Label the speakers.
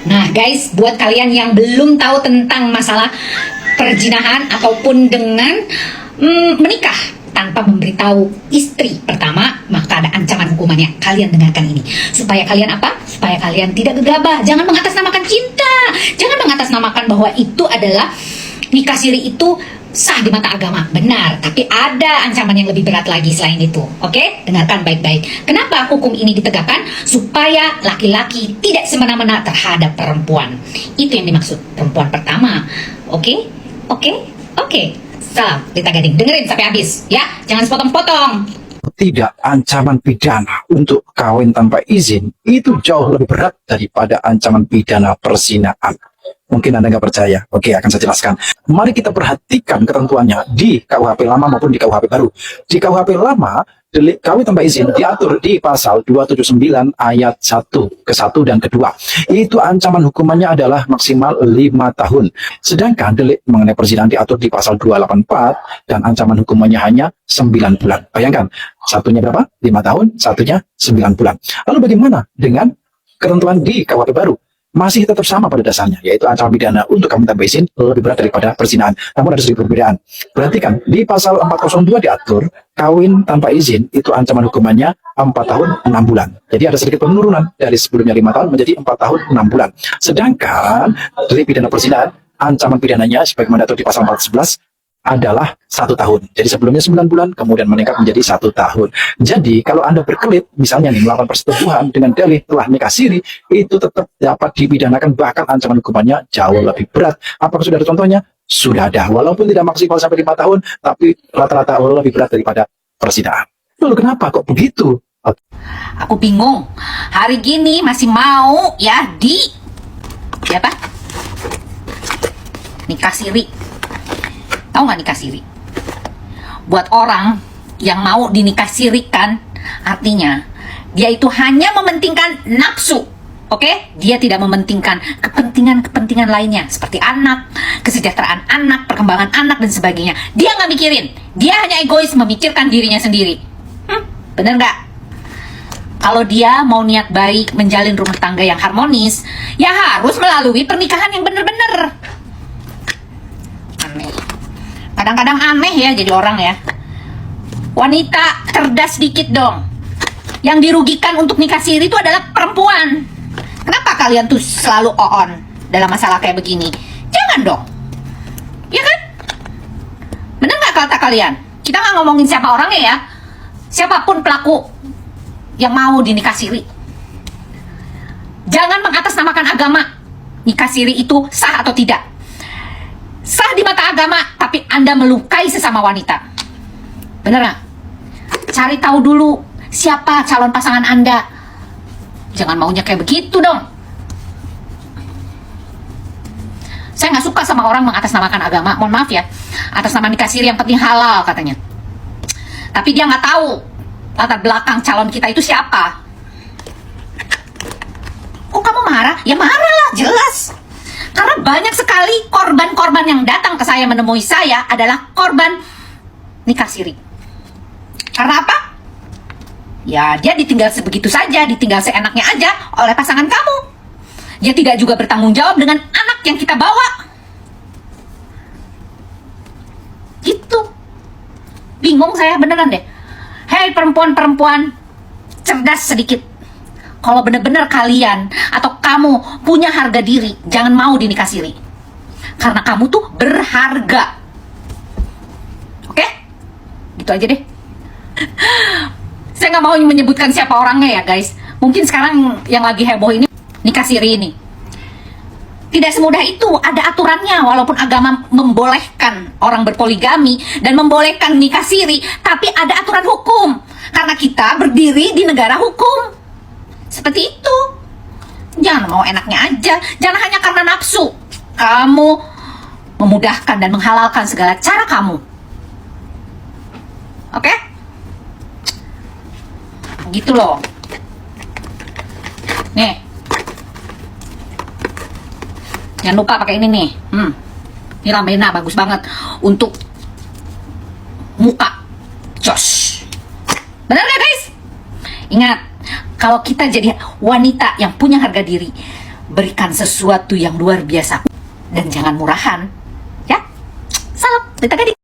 Speaker 1: Nah guys, buat kalian yang belum tahu tentang masalah perjinahan ataupun dengan menikah tanpa memberitahu istri pertama, maka ada ancaman hukumannya. Kalian dengarkan ini supaya kalian apa? Supaya kalian tidak gegabah. Jangan mengatasnamakan cinta, jangan mengatasnamakan bahwa itu adalah nikah siri itu sah di mata agama. Benar, tapi ada ancaman yang lebih berat lagi selain itu. Oke? Dengarkan baik-baik. Kenapa hukum ini ditegakkan? Supaya laki-laki tidak semena-mena terhadap perempuan. Itu yang dimaksud perempuan pertama. Oke? Salam Lita Gading. Dengerin sampai habis ya. Jangan sepotong-potong.
Speaker 2: Tidak, ancaman pidana untuk kawin tanpa izin itu jauh lebih berat daripada ancaman pidana perzinaan. Mungkin Anda nggak percaya. Oke, akan saya jelaskan. Mari kita perhatikan ketentuannya di KUHP lama maupun di KUHP baru. Di KUHP lama, delik kawin tanpa izin diatur di pasal 279 ayat 1 ke 1 dan kedua. Itu ancaman hukumannya adalah maksimal 5 tahun. Sedangkan delik mengenai perzinahan diatur di pasal 284 dan ancaman hukumannya hanya 9 bulan. Bayangkan, satunya berapa? 5 tahun, satunya 9 bulan. Lalu bagaimana dengan ketentuan di KUHP baru? Masih tetap sama pada dasarnya, yaitu ancaman pidana untuk kawin tanpa izin lebih berat daripada perzinahan. Namun ada sedikit perbedaan. Perhatikan, di pasal 402 diatur kawin tanpa izin itu ancaman hukumannya 4 tahun 6 bulan. Jadi ada sedikit penurunan dari sebelumnya 5 tahun menjadi 4 tahun 6 bulan. Sedangkan delik pidana perzinahan, ancaman pidananya sebagaimana diatur di pasal 411 adalah 1 tahun. Jadi sebelumnya 9 bulan, kemudian meningkat menjadi 1 tahun. Jadi kalau Anda berkelit, misalnya nih melakukan persetubuhan dengan dalih telah nikah siri, itu tetap dapat dipidanakan, bahkan ancaman hukumannya jauh lebih berat. Apakah sudah ada contohnya? Sudah ada. Walaupun tidak maksimal sampai 5 tahun, tapi rata-rata lebih berat daripada perzinahan. Lalu kenapa kok begitu?
Speaker 1: Aku bingung. Hari gini masih mau ya apa? Nikah siri. Tahu nggak nikah siri? Buat orang yang mau dinikah sirikan, artinya dia itu hanya mementingkan nafsu. Oke? Dia tidak mementingkan kepentingan lainnya seperti anak, kesejahteraan anak, perkembangan anak dan sebagainya. Dia nggak mikirin. Dia hanya egois, memikirkan dirinya sendiri. Bener nggak? Kalau dia mau niat baik menjalin rumah tangga yang harmonis, ya harus melalui pernikahan yang bener-bener. Aneh. Kadang-kadang aneh ya jadi orang ya. Wanita cerdas dikit dong. Yang dirugikan untuk nikah siri itu adalah perempuan. Kenapa kalian tuh selalu on dalam masalah kayak begini? Jangan dong. Ya kan? Bener gak kata kalian? Kita gak ngomongin siapa orangnya ya. Siapapun pelaku yang mau dinikah siri, jangan mengatasnamakan agama. Nikah siri itu sah atau tidak? Sah di mata agama, tapi Anda melukai sesama wanita. Bener gak? Cari tahu dulu siapa calon pasangan Anda. Jangan maunya kayak begitu dong. Saya nggak suka sama orang mengatasnamakan agama. Mohon maaf ya, atas nama nikah siri yang penting halal katanya. Tapi dia nggak tahu latar belakang calon kita itu siapa. Kok kamu marah? Ya marah lah, jelas. Karena banyak sekali korban-korban yang datang ke saya menemui saya adalah korban nikah siri. Karena apa? Ya dia ditinggal sebegitu saja, ditinggal seenaknya aja oleh pasangan kamu. Dia tidak juga bertanggung jawab dengan anak yang kita bawa. Gitu. Bingung saya beneran deh. Hei perempuan-perempuan, cerdas sedikit. Kalau benar-benar kalian atau kamu punya harga diri, jangan mau dinikah siri. Karena kamu tuh berharga. Oke? Gitu aja deh. Saya nggak mau menyebutkan siapa orangnya ya guys. Mungkin sekarang yang lagi heboh ini nikah siri ini. Tidak semudah itu, ada aturannya. Walaupun agama membolehkan orang berpoligami dan membolehkan nikah siri, tapi ada aturan hukum. Karena kita berdiri di negara hukum. Seperti itu. Jangan mau enaknya aja. Jangan hanya karena nafsu kamu memudahkan dan menghalalkan segala cara kamu. Oke? Gitu loh. Nih. Jangan lupa pakai ini nih. Ini Ramayana bagus banget untuk muka. Jos. Benar gak guys? Ingat, kalau kita jadi wanita yang punya harga diri, berikan sesuatu yang luar biasa dan jangan murahan. Ya, salam, Tita Gading.